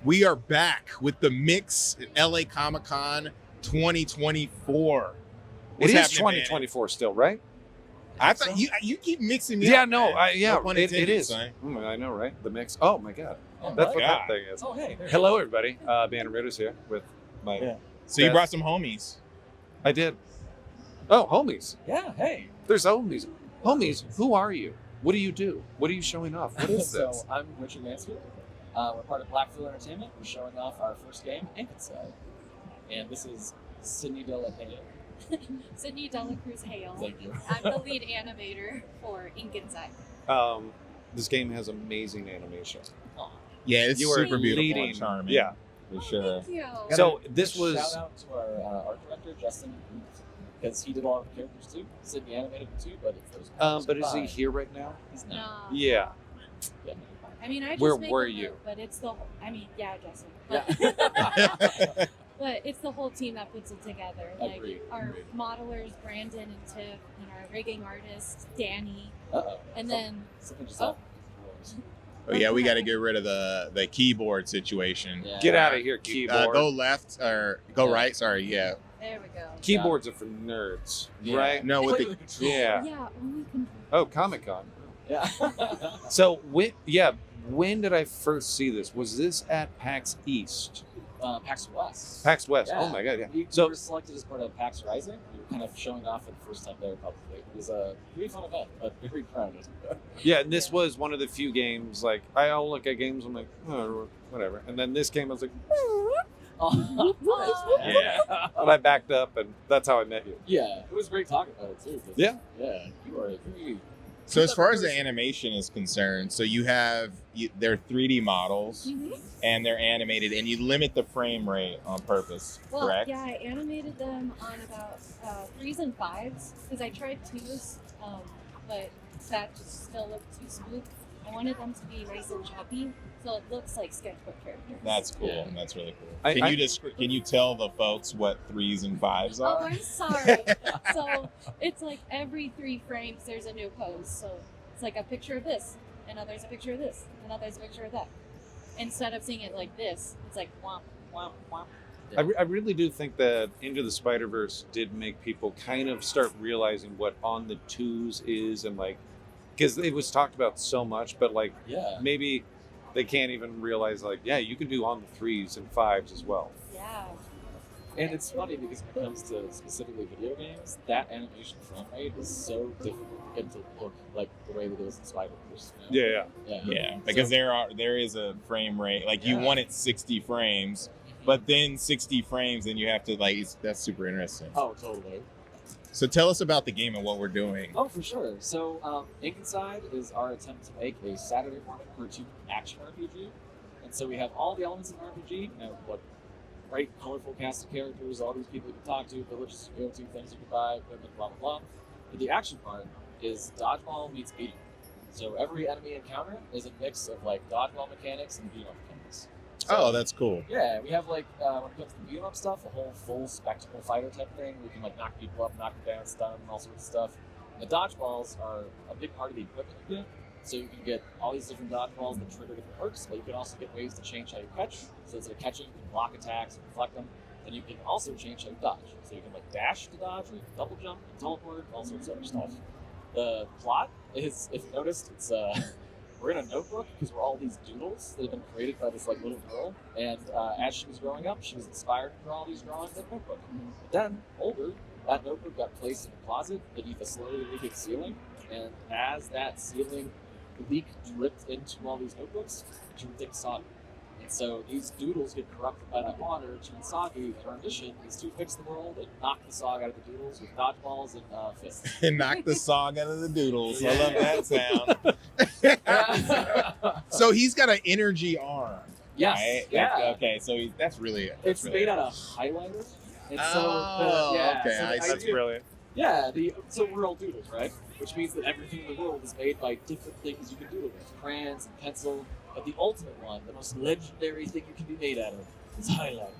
We are back with the Mix LA Comic Con 2024. It is 2024 still, right? I thought you keep mixing me Yeah, up. no, man. it is. Son. I know, right? The mix. Oh my God, Oh, that's what God. that thing is. Oh, hey. Hello, everybody. Bannon and Rudis here with my. Yeah. So you brought some homies. I did. Oh, homies. Yeah, hey. There's homies. Homies, who are you? What do you do? What are you showing off? What is So this? I'm Richard Mansfield. We're part of Blackfield Entertainment. We're showing off our first game, Ink Inside. And this is Cidney Della Hale. Cidney Dela Cruz Hale. Thank you. I'm the lead animator for Ink Inside. This game has amazing animation. Aw. Yeah, it's You are super beautiful leading. and charming. Yeah. For sure. Thank you. So this Shout was. out to our art director, Justin, because he did all of the characters too. Cidney animated them too, but if those But is he here right now? He's No. not. Yeah. Yeah. I mean, I just Where make were a you? look, but it's the. I mean, yeah, Justin. Yeah. But it's the whole team that puts it together. Like Agreed. our modelers, Brandon and Tiff, and our rigging artist, Danny, Uh-oh. and then Something just Oh. happened. Oh yeah, we got to get rid of the keyboard situation. Yeah. Get out of here, keyboard. Go left or go Yeah. right. Sorry, yeah. there we go. Keyboards are for nerds, Yeah. right? No, with Play the with control. Yeah. Yeah, only control. Oh, Comic-Con. Yeah. So when did I first see this? Was this at PAX East? PAX West. PAX West. Yeah. Oh my God, yeah. We So were selected as part of PAX Rising. We were kind of showing off for the first time there publicly. It was a pretty fun event, but very crowded. yeah, and this was one of the few games. Like I'll look at games, I'm like, oh, whatever. And then this game, I was like, Yeah. and I backed up, and that's how I met you. Yeah, it was great talking about it too. 'cause, Yeah. Yeah, you are very. So as far as the animation is concerned, so you have they're 3D models Mhm. and they're animated, and you limit the frame rate on purpose, Well, correct? yeah, I animated them on about 3s and 5s because I tried 2s, but that just still looked too smooth. I wanted them to be nice and choppy, so it looks like sketchbook characters. That's cool. Yeah. That's really cool. I- Can you tell the folks what 3s and 5s Oh, are? I'm sorry. So it's like every 3 frames there's a new pose. So it's like a picture of this, and now there's a picture of this, and now there's a picture of that. Instead of seeing it like this, it's like womp, womp, womp. I really do think that Into the Spider-Verse did make people kind of start realizing what on the twos is, and like, because it was talked about so much, but like Yeah. maybe they can't even realize like, yeah, you can do on the 3s and 5s as well. Yeah. And it's funny because when it comes to specifically video games, that animation frame rate is so difficult to get to look like the way that it is in Spider-Verse. You know? Yeah. Yeah, because So- there is a frame rate. Like you Yeah. want it 60 frames, but then 60 frames, and you have to that's super interesting. Oh, totally. So tell us about the game and what we're doing. Oh, for sure. So, Ink Inside is our attempt to make a Saturday morning cartoon action RPG. And so we have all the elements of an RPG, you know, what bright, colorful cast of characters, all these people you can talk to, villages you go to, things you can buy, equipment, blah, blah, blah. But the action part is dodgeball meets beat 'em. So every enemy encounter is a mix of like dodgeball mechanics and beat 'em mechanics. So, Oh, that's cool. yeah, we have like when it comes to beat 'em up stuff, a whole full spectacle fighter type thing. We can like knock people up, knock them down, stun them, all sorts of stuff. And the dodgeballs are a big part of the equipment you get. So you can get all these different dodgeballs that trigger different perks, but you can also get ways to change how you catch. So instead of catching, you can block attacks and deflect them. Then you can also change how you dodge. So you can like dash to dodge, or you can double jump, and teleport, all sorts of other stuff. The plot is, if you noticed, it's we're in a notebook because we're all these doodles that have been created by this like little girl. And as she was growing up, she was inspired to draw all these drawings in a notebook. But then, older, that notebook got placed in a closet beneath a slowly leaking ceiling. And as that ceiling leak dripped into all these notebooks, it turned things soggy. And so these doodles get corrupted by that water, turn soggy, and our mission is to fix the world and knock the sog out of the doodles with dodgeballs and fists. And knock the song out of the doodles. I Yeah. love that sound. So he's got an energy arm. Yes, Right? yeah. Okay, so that's really It's really made out of highlighter. And so, Oh, yeah, okay, so I the see. That's idea- brilliant. Yeah, so we're all doodles, right? Which means that everything in the world is made by different things you can doodle with. Crayons and pencil. But the ultimate one, the most legendary thing you can be made out of, is highlighter.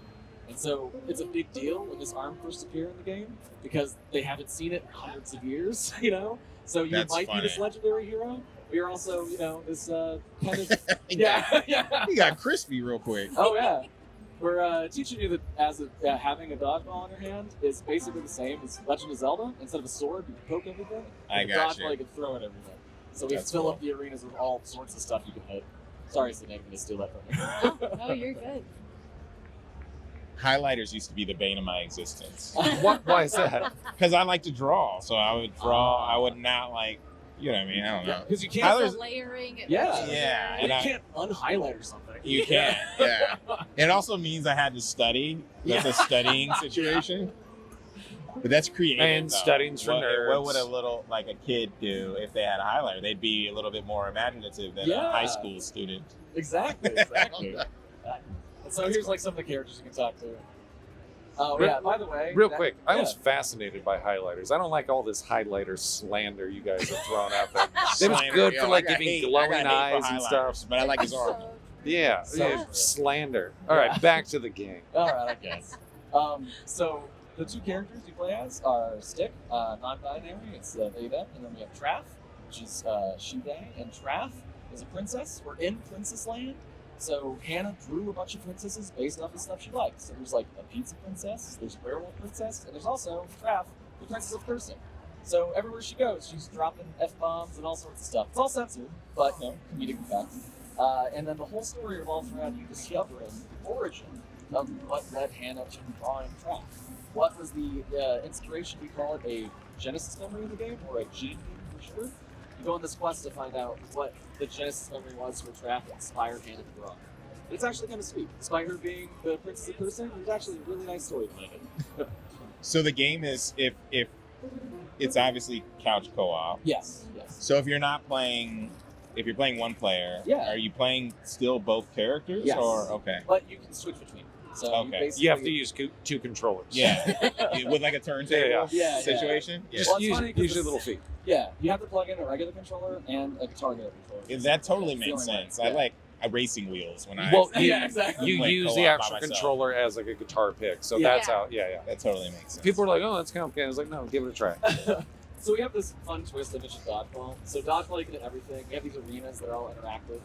And so it's a big deal when this arm first appears in the game because they haven't seen it in hundreds of years, you know? So you That's might funny. be this legendary hero, we are also, this kind of yeah. He got crispy real quick. Oh yeah. We're teaching you that having a dodgeball in your hand is basically the same as Legend of Zelda. Instead of a sword, you can poke everything. I With a got dodgeball, you can throw it everything. So we That's fill cool. up the arenas with all sorts of stuff you can hit. Sorry, Cidney, I'm going to steal that from you. No, you're good. Highlighters used to be the bane of my existence Why is that? because I like to draw. So I would draw. I would not like, you know what I mean? I don't know. Because you can't. Highlighters- The layering. Yeah. Yeah, You and I- can't unhighlight or something. You can't. Yeah. It also means I had to study. That's a studying situation. But that's creative. And though. studying's for What nerds. would a kid do if they had a highlighter? They'd be a little bit more imaginative than a Yeah. high school student. Exactly. And so here's like some of the characters you can talk to. Oh Real- yeah. By the way, Real quick, I yeah. was fascinated by highlighters. I don't like all this highlighter slander you guys have thrown out there. It was Slander, good yo, for I like got giving hate- I glowing got hate for eyes and highlighters, stuff. But I like his arm. So, Yeah, So- slander. All Yeah. right, back to the game. All right, I guess. So the two characters you play as are Stick, non-binary. It's they them, and then we have Traff, which is she they, and Traff is a princess. We're in Princess Land. So Hannah drew a bunch of princesses based off the stuff she likes. So there's like a pizza princess, there's a werewolf princess, and there's also Traff, the princess of cursing. So everywhere she goes, she's dropping F-bombs and all sorts of stuff. It's all censored, but comedic effect. And then the whole story revolves around you discovering the origin of what led Hannah to drawing Traff. What was the inspiration? We call it a Genesis memory of the game, or a gene for short. You go on this quest to find out what the Genesis memory was for Traff that inspired Hannah to draw. And it's actually kind of sweet. Despite her being the princess of cursing, there's actually a really nice story behind it. So the game is if it's obviously couch co-op. Yes. So if you're playing one player, Yeah. are you playing still both characters? Yes. Or okay. But you can switch between. So Okay. You have to use two controllers. Yeah. With like a turntable Yeah. situation? Yeah. Well, it's Use, funny 'cause use your it's- little feet. Yeah, you have to plug in a regular controller and a Guitar Hero controller. Yeah, that totally It's the makes only way. sense. Yeah. I like racing wheels when I. Well, Yeah, exactly. You Play use the co-op by actual myself. controller as like a guitar pick. So Yeah. that's how, yeah. That totally makes sense. People are like, oh, that's complicated. I was like, no, give it a try. So we have this fun twist of it's dodgeball. So dodgeball, you can hit everything. We have these arenas that are all interactive.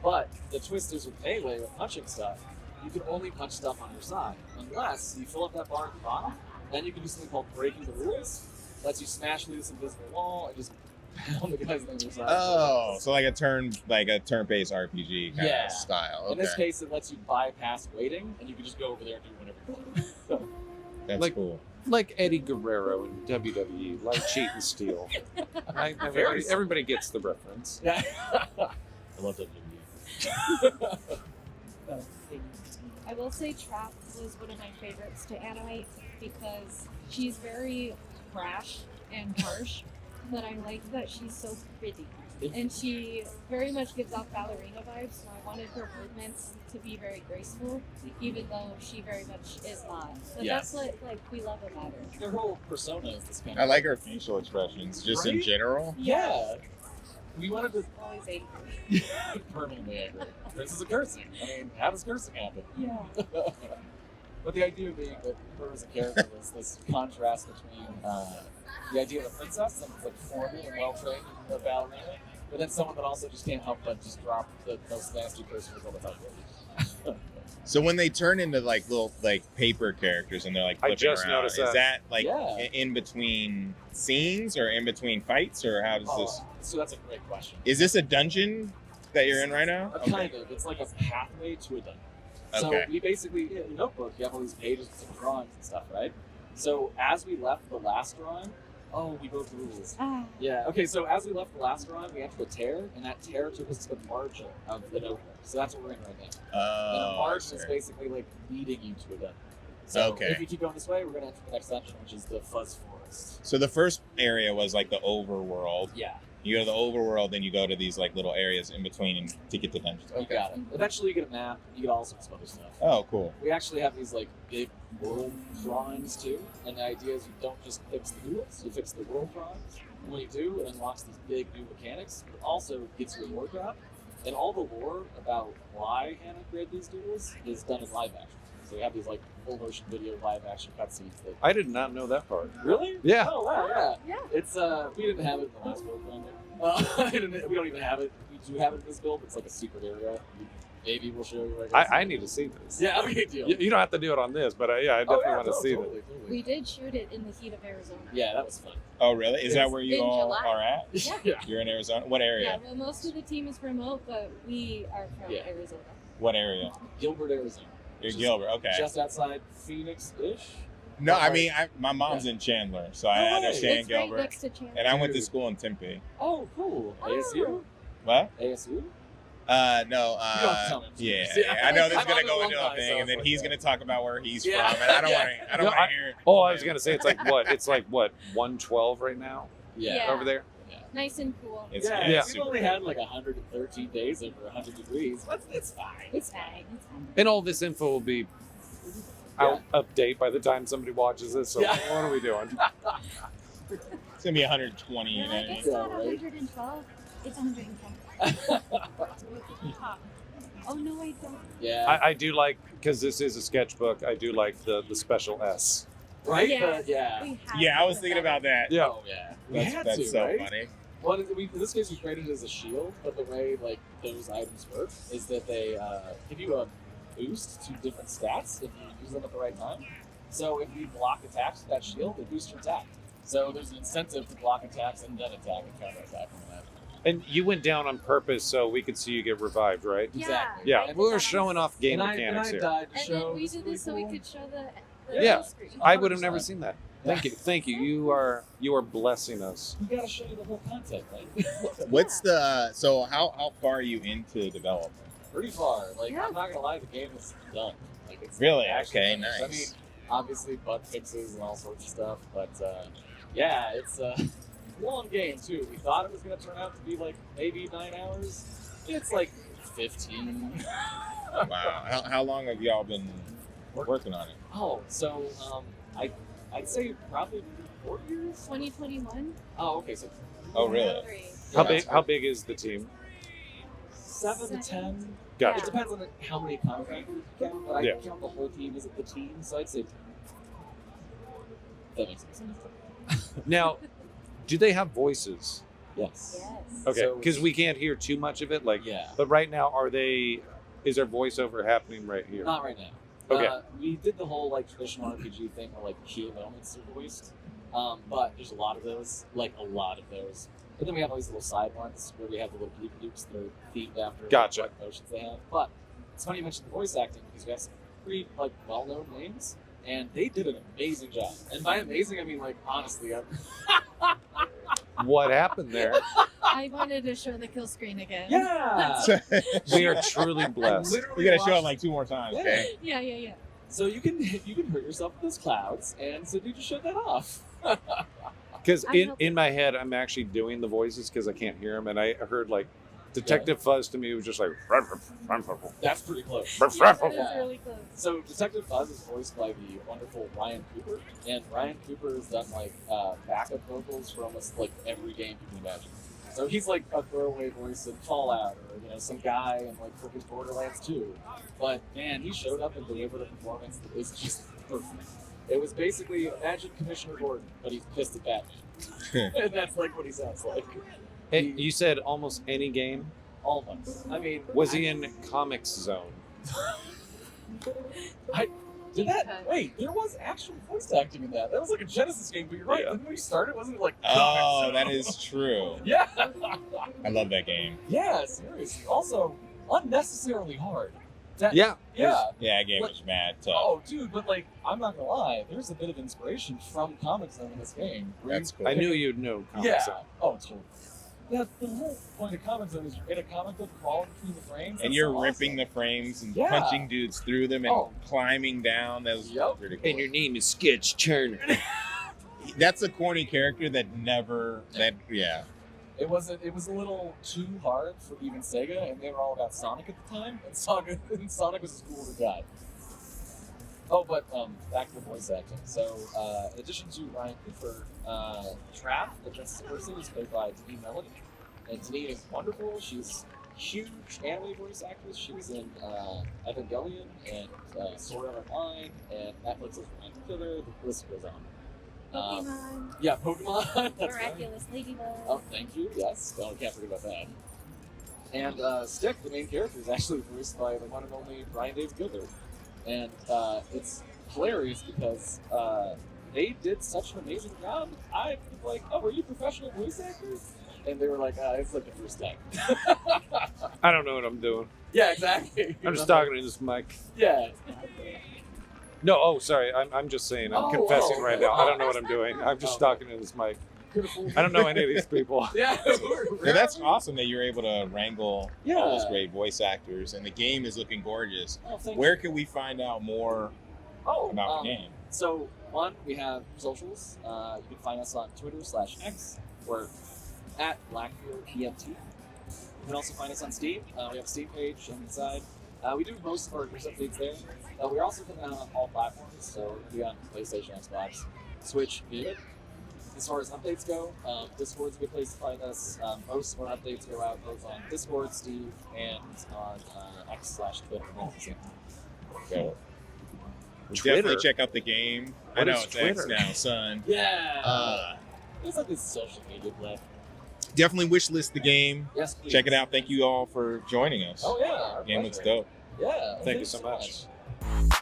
But the twist is with Melee, with punching stuff, you can only punch stuff on your side. Unless you fill up that bar at the bottom, then you can do something called breaking the rules. Lets you smash through this invisible wall and just pound the guys on your side. Oh, so like a turn-based RPG kind Yeah. of style. Okay. In this case, it lets you bypass waiting, and you can just go over there and do whatever you want. That's like- cool. Like Eddie Guerrero in WWE, like cheat and steal. Right? Very Everybody gets the reference. Yeah. I love WWE. I will say Trap was one of my favorites to animate because she's very brash and harsh, but I like that she's so pretty. And she very much gives off ballerina vibes, so I wanted her movements to be very graceful, even though she very much is not. But Yes. that's what we love about her. Their whole persona is this kind I of. like her facial expressions, just in Right? general. Yeah. We wanted to Always angry. permanently angry. This is a cursing. I mean, how does cursing happen? Yeah. But the idea being that her as a character was this contrast between the idea of a princess, someone who's like formal and well trained in a ballerina, but then someone that also just can't help but just drop the most nasty curse words all the time. So when they turn into like little paper characters and they're like I flipping just around, noticed is that. that Yeah. in between scenes or in between fights or how does this? So that's a great question. Is this a dungeon that you're in right now? Kind of. It's like a pathway to a dungeon. So Okay. we basically, in your notebook, you have all these pages with some drawings and stuff, right? So as we left the last drawing, we broke the rules. Ah. Yeah, okay, so as we left the last drawing, we entered a tear, and that tear took us to the margin of the notebook. So that's what we're in right now. And a Oh, I margin is see. basically like leading you to a dungeon. So Okay. if you keep going this way, we're going to enter the next dungeon, which is the Fuzz Forest. So the first area was like the overworld. Yeah, You go to the overworld, then you go to these like little areas in between and to get to dungeons. you got it. Eventually you get a map, you get all sorts of other stuff. Oh, cool. We actually have these like big world drawings too, and the idea is you don't just fix the doodles, you fix the world drawings. And when you do, it unlocks these big new mechanics, but also gives you a lore drop. And all the lore about why Hannah created these doodles is done in live action. So we have these like full motion video live action cutscenes that. I did not know that part. Really? Yeah. Oh wow, yeah. Yeah. It's we didn't have it in the last book run. We don't even have it. We do have it in this build. It's like a secret area. Maybe we'll show you. I need to see this. Yeah, okay, deal. You don't have to do it on this, but I definitely want to see totally, it. totally. We did shoot it in the heat of Arizona. Yeah, that was fun. Oh, really? Is that where you in all July. are at? Yeah. You're in Arizona? What Yeah, area? well, most of the team is remote, but we are from Yeah. Arizona. What area? Gilbert, Arizona. You're Just- Gilbert, okay. Just outside Phoenix-ish. No, I Right. mean, my mom's in Chandler, so I No way. understand It's right Gilbert. next to Chandler. And I went to Dude. school in Tempe. Oh, cool. Oh. ASU? What? ASU? No, You don't have to tell me. yeah, Yeah. I know this is I'm gonna on go the into a alumni, thing, so and then it's he's like gonna talk about where he's Yeah. from, and I don't Yeah. want to. I don't No, want to hear. Oh, I was gonna say it's like what? It's like what? 112 right now Yeah. over there. Nice and cool. It's Yeah, Yeah. we've only had like 113 days over 100 degrees. But it's fine. It's fine. It's fine. And all this info will be out update by the time somebody watches this. So Yeah. what are we doing? It's gonna be 120. You You're know like, what I it's mean? not Yeah, right. 112. It's 110. Oh, no, I don't. Yeah. I do like, because this is a sketchbook. I do like the special S. Right? Yeah. Yeah. We have Yeah, I to was put thinking that about that. Yeah. Oh, yeah. We had That's to, so right? funny. Well, in this case, we created it as a shield, but the way like those items work is that they give you a boost to different stats if you use them at the right time. So if you block attacks with that shield, it boosts your attack. So there's an incentive to block attacks and then attack and counter attack from that. And you went down on purpose so we could see you get revived, right? Yeah. Exactly. Yeah, I did we were that. showing off game and mechanics I here. died to And show then we this did really this so we cool- could show the Yeah. full screen. I would have never 100%. seen that. Thank you. You are blessing us. You gotta show you the whole content, right? What's the so how far are you into development? Pretty far. Like Yeah. I'm not gonna lie, the game is done. Like it's Really? actually Okay, finished. I mean, nice. obviously bug fixes and all sorts of stuff, but yeah, it's a long game too. We thought it was gonna turn out to be like maybe 9 hours. It's like 15. Wow. How long have y'all been working on it? Oh, so I'd say probably 4 years. 2021. Oh, okay, so Oh, really? How big is the team? 7 to 10. Gotcha. It depends on how many contractors you count, but I Yeah. count the whole team as the team, so I'd say 10. That makes sense. Now, do they have voices? Yes. Yes. Okay, So- because we can't hear too much of it. Like, Yeah. but right now, is there voiceover happening right here? Not right now. Okay. We did the whole like traditional RPG thing where like Hale elements are voiced, but there's a lot of those. But then we have all these little side ones where we have the little bloop bloops that are themed after Gotcha. what motions they have. But it's funny you mentioned the voice acting because we have some pretty like well-known names, and they did an amazing job. And by amazing, I mean like honestly, What happened there? I wanted to show the kill screen again. yeah. We are truly blessed. We gotta show it like 2 more times, okay? Yeah. So you can hurt yourself with those clouds, and so you just shut that off. Because I hope- in my head, I'm actually doing the voices because I can't hear them, and I heard like Detective Fuzz to me was just like. That's pretty close. Yes, it is really close. So Detective Fuzz is voiced by the wonderful Ryan Cooper, and Ryan Cooper has done like backup vocals for almost like every game you can imagine. So he's like a throwaway voice in Fallout, or some guy in like freaking Borderlands 2. But man, he showed up and delivered a performance that was just perfect. It was basically imagine Commissioner Gordon, but he's pissed at Batman, and that's like what he sounds like. Hey, you said almost any game. Almost. I mean, Was he in Comics Zone? Did that? Wait, there was actual voice acting in that. That was like a Genesis game, but you're right. Yeah. Didn't we start it? Wasn't it like? Oh, Comics that Zone? is true. Yeah. I love that game. Yeah, seriously. Also, unnecessarily hard. That, Yeah. Yeah. Yeah, that game What- was mad tough. Oh, dude, but like, I'm not gonna lie. There's a bit of inspiration from Comic Zone in this game. That's cool. I knew you'd know Comics Yeah. Zone. Oh, totally. Yeah, the whole point of Comic Zone is you're in a comic book crawling between the frames. And That's you're so ripping awesome. the frames and Yeah. punching dudes through them and Oh. climbing down. That was Yep. pretty cool. name is Sketch Turner. That's a corny character that never. Yeah. It was a little too hard for even Sega, and they were all about Sonic at the time, and Sonic was as cool as it got. Oh, but back to the voice acting. So, in addition to Ryan Cooper, Trapp, the Justice person, is played by Denise Melody, and Denise is wonderful. She's a huge anime voice actress. She was in Evangelion and Sword Art Online and Netflix's Ryan Killer. The list goes on. Pokemon, Yeah, Pokemon. That's right. Miraculous Ladybug. Oh, thank you. Yes, can't forget about that. And Stick, the main character, is actually voiced by the one and only David Gilbert, and it's hilarious because they did such an amazing job. I was like, "Oh, are you professional voice actors?" And they were like, "It's like the first time." I don't know what I'm doing. Yeah, exactly. I'm just talking to this mic. Yeah. No, oh, sorry. I'm just saying. I'm confessing right now. I don't know what I'm doing. I'm just talking to this mic. I don't know any of these people. Yeah. Yeah, that's awesome that you're able to wrangle all these Yeah. great voice actors, and the game is looking gorgeous. Oh, thank Where you. can we find out more Oh, about the game? So, one, we have socials. You can find us on Twitter/X. We're at Blackfield EMT. You can also find us on Steam. We have a Steam page on the side. We do most of our news updates there. We're also coming out on all platforms, so we're on PlayStation, Xbox, Switch, Vita. As far as updates go, Discord's a good place to find us. Most of our updates go out both on Discord, Steve, and on X/Twitter. So, Twitter? definitely check out the game. I What know is it's X Twitter? now, son. Yeah. It's like this social media play. Definitely wishlist the game. Yes, please. Check it out. Thank you all for joining us. Oh yeah. Our Game looks pleasure. dope. Yeah. Thank you so much. much.